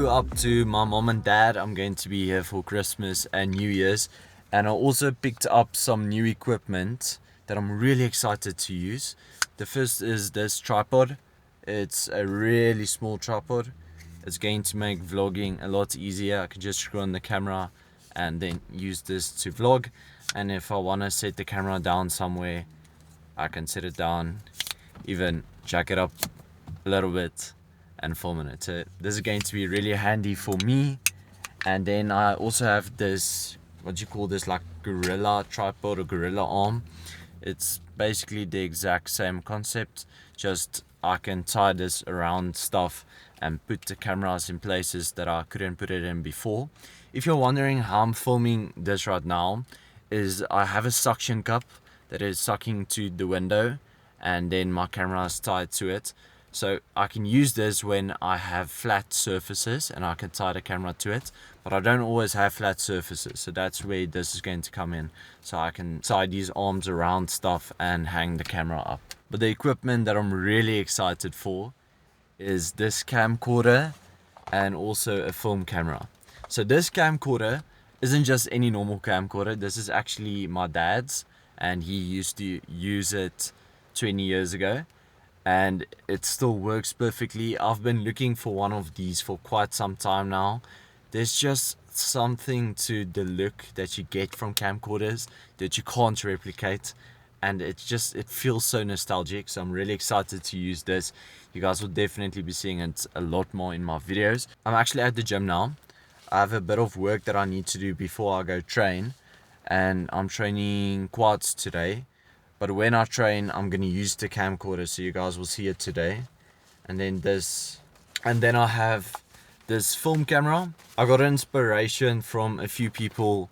flew up to my mom and dad. I'm going to be here for Christmas and New Year's, and I also picked up some new equipment that I'm really excited to use. The first is this tripod. It's a really small tripod. It's going to make vlogging a lot easier. I can just screw on the camera and then use this to vlog, and if I want to set the camera down somewhere, I can set it down, even jack it up a little bit and film in it. So this is going to be really handy for me. And then I also have this, what do you call this, like gorilla tripod or gorilla arm. It's basically the exact same concept, just I can tie this around stuff and put the cameras in places that I couldn't put it in before. If you're wondering how I'm filming this right now, is I have a suction cup that is sucking to the window, and then my camera is tied to it. So I can use this when I have flat surfaces and I can tie the camera to it, but I don't always have flat surfaces, so that's where this is going to come in. So I can tie these arms around stuff and hang the camera up. But the equipment that I'm really excited for is this camcorder and also a film camera. So this camcorder isn't just any normal camcorder. This is actually my dad's, and he used to use it 20 years ago. And it still works perfectly. I've been looking for one of these for quite some time now. There's just something to the look that you get from camcorders that you can't replicate, and it feels so nostalgic. So I'm really excited to use this. You guys will definitely be seeing it a lot more in my videos. I'm actually at the gym now. I have a bit of work that I need to do before I go train, and I'm training quads today. But when I train, I'm going to use the camcorder, so you guys will see it today. And then I have this film camera. I got inspiration from a few people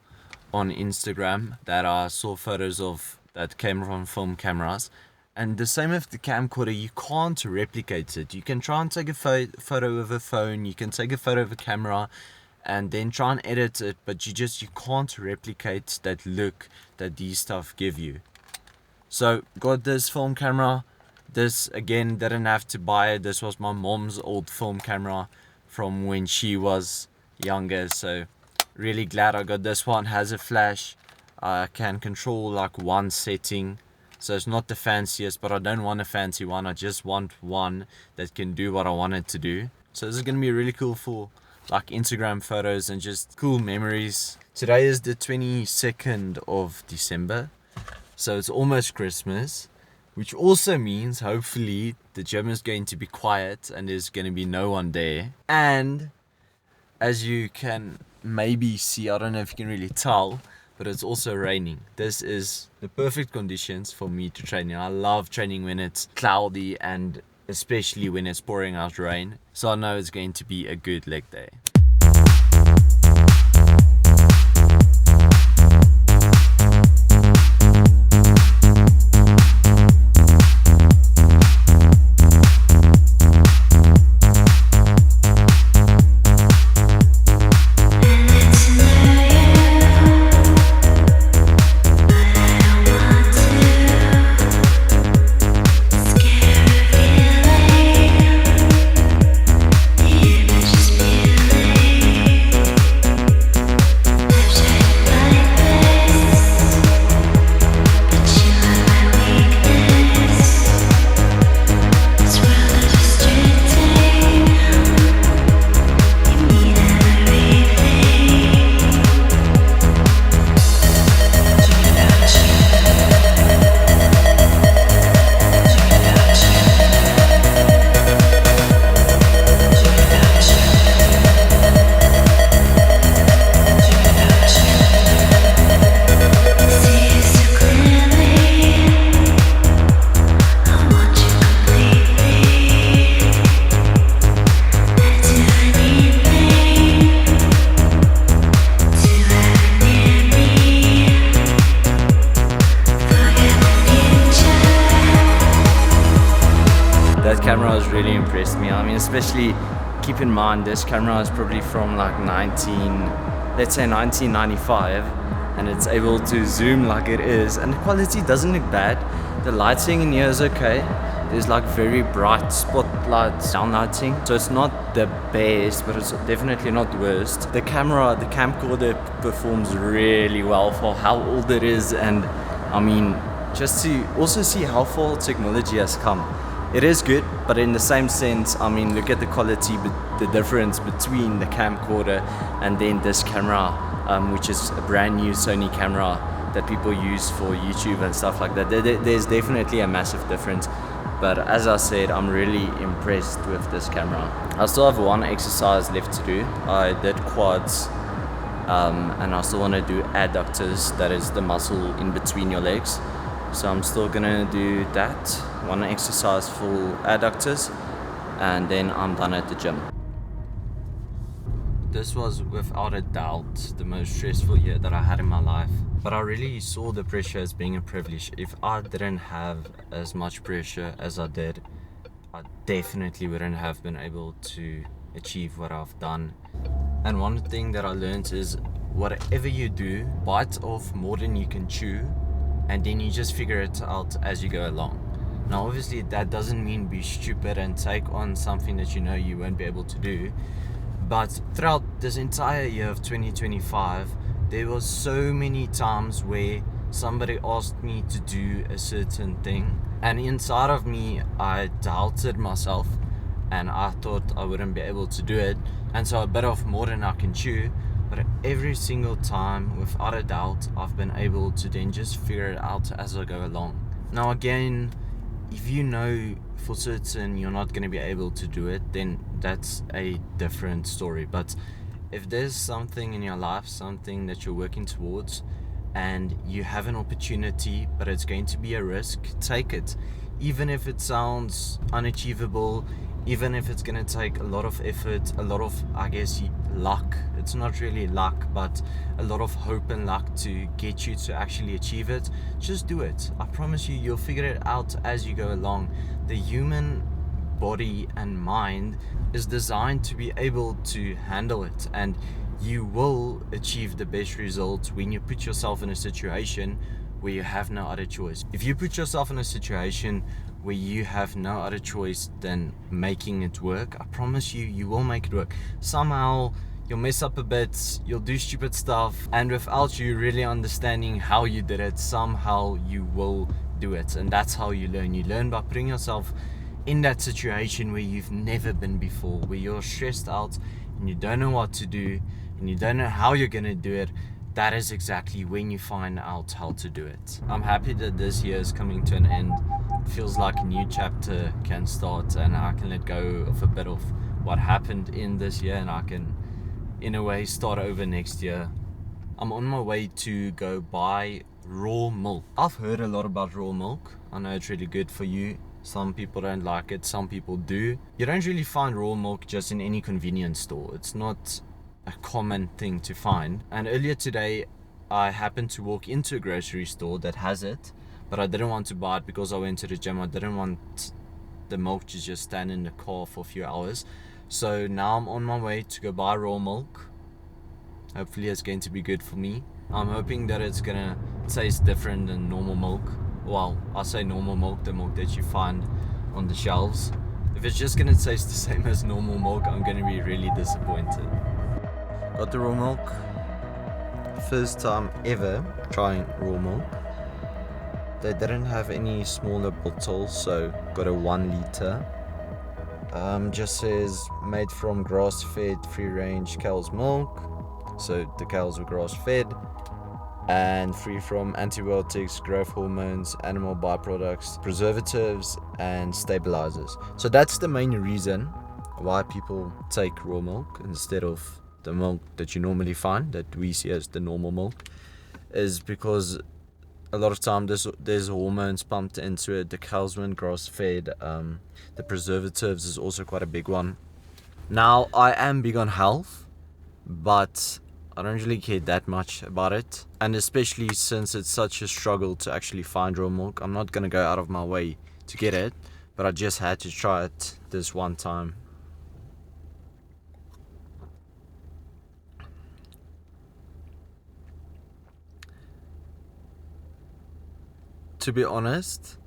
on Instagram that I saw photos of that came from film cameras. And the same with the camcorder, you can't replicate it. You can try and take a photo of a phone, you can take a photo of a camera, and then try and edit it, but you can't replicate that look that these stuff give you. So got this film camera. This again, didn't have to buy it. This was my mom's old film camera from when she was younger. So really glad I got this one. Has a flash. I can control like one setting. So it's not the fanciest, but I don't want a fancy one. I just want one that can do what I want it to do. So this is going to be really cool for like Instagram photos and just cool memories. Today is the 22nd of December. So it's almost Christmas, which also means hopefully the gym is going to be quiet and there's going to be no one there. And as you can maybe see, I don't know if you can really tell, but it's also raining. This is the perfect conditions for me to train in. I love training when it's cloudy and especially when it's pouring out rain. So I know it's going to be a good leg day. That camera has really impressed me. I mean, especially keep in mind this camera is probably from like 1995, and it's able to zoom like it is, and the quality doesn't look bad. The lighting in here is okay. there's like very bright spotlights downlighting, so it's not the best, but it's definitely not the worst. The camcorder performs really well for how old it is, and I mean, just to also see how far technology has come. It is good, but in the same sense, I mean, look at the quality, the difference between the camcorder and then this camera, which is a brand new Sony camera that people use for YouTube and stuff like that. There's definitely a massive difference, but as I said, I'm really impressed with this camera. I still have one exercise left to do. I did quads, and I still want to do adductors, that is the muscle in between your legs. So I'm still gonna do that, one exercise for adductors, and then I'm done at the gym. This was without a doubt the most stressful year that I had in my life, but I really saw the pressure as being a privilege. If I didn't have as much pressure as I did, I definitely wouldn't have been able to achieve what I've done. And one thing that I learned is, whatever you do, bite off more than you can chew, and then you just figure it out as you go along. Now obviously that doesn't mean be stupid and take on something that you know you won't be able to do, but throughout this entire year of 2025, there was so many times where somebody asked me to do a certain thing, and inside of me I doubted myself and I thought I wouldn't be able to do it, and so I bit off more than I can chew. But every single time, without a doubt, I've been able to then just figure it out as I go along. Now again, if you know for certain you're not going to be able to do it, then that's a different story. But if there's something in your life, something that you're working towards, and you have an opportunity, but it's going to be a risk, take it. Even if it sounds unachievable, even if it's going to take a lot of effort, a lot of, I guess, luck. It's not really luck, but a lot of hope and luck to get you to actually achieve it. Just do it. I promise you, you'll figure it out as you go along. The human body and mind is designed to be able to handle it, and you will achieve the best results when you put yourself in a situation where you have no other choice. If you put yourself in a situation where you have no other choice than making it work, I promise you, you will make it work. Somehow you'll mess up a bit, you'll do stupid stuff, and without you really understanding how you did it, somehow you will do it. And that's how you learn. You learn by putting yourself in that situation where you've never been before, where you're stressed out and you don't know what to do and you don't know how you're gonna do it. That is exactly when you find out how to do it. I'm happy that this year is coming to an end. It feels like a new chapter can start, and I can let go of a bit of what happened in this year, and I can, in a way, start over next year. I'm on my way to go buy raw milk. I've heard a lot about raw milk. I know it's really good for you. Some people don't like it, some people do. You don't really find raw milk just in any convenience store. It's not a common thing to find. And earlier today, I happened to walk into a grocery store that has it, but I didn't want to buy it because I went to the gym. I didn't want the milk to just stand in the car for a few hours. So now I'm on my way to go buy raw milk. Hopefully it's going to be good for me. I'm hoping that it's gonna taste different than normal milk. Well, I say normal milk, the milk that you find on the shelves. If it's just gonna taste the same as normal milk, I'm gonna be really disappointed. Got the raw milk. First time ever trying raw milk. They didn't have any smaller bottles, so got a 1 liter. Just says made from grass-fed free-range cow's milk. So the cows were grass-fed and free from antibiotics, growth hormones, animal byproducts, preservatives, and stabilizers. So that's the main reason why people take raw milk instead of the milk that you normally find, that we see as the normal milk, is because a lot of time there's hormones pumped into it. The cows weren't grass-fed. The preservatives is also quite a big one. Now, I am big on health, but I don't really care that much about it, and especially since it's such a struggle to actually find raw milk, I'm not gonna go out of my way to get it, but I just had to try it this one time. To be honest,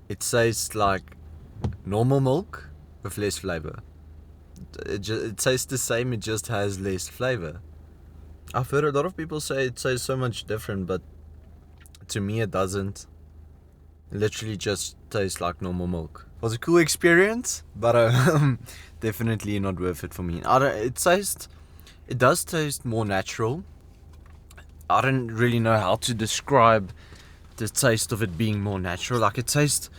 It tastes like normal milk with less flavor. It tastes the same, it just has less flavor. I've heard a lot of people say it tastes so much different, but to me it doesn't. It literally just tastes like normal milk. It was a cool experience, but definitely not worth it for me. It does taste more natural. I don't really know how to describe the taste of it being more natural. Like it tastes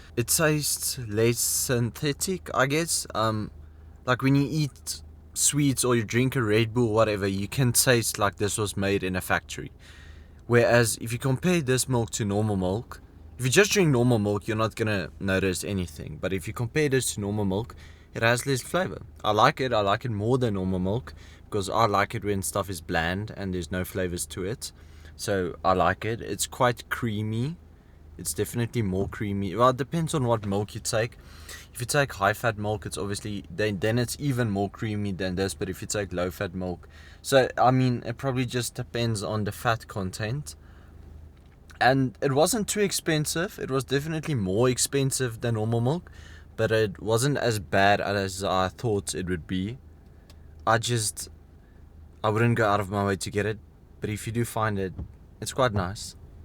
less synthetic, I guess. Like when you eat sweets or you drink a Red Bull or whatever, you can taste like this was made in a factory. Whereas if you compare this milk to normal milk, if you just drink normal milk, you're not gonna notice anything. But if you compare this to normal milk, it has less flavor. I like it more than normal milk because I like it when stuff is bland and there's no flavors to it. So I like it. It's quite creamy. It's definitely more creamy. Well, it depends on what milk you take. If you take high fat milk, it's obviously then it's even more creamy than this. But if you take low fat milk, so I mean, it probably just depends on the fat content. And it wasn't too expensive. It was definitely more expensive than normal milk, but it wasn't as bad as I thought it would be. I wouldn't go out of my way to get it, but if you do find it, it's quite nice.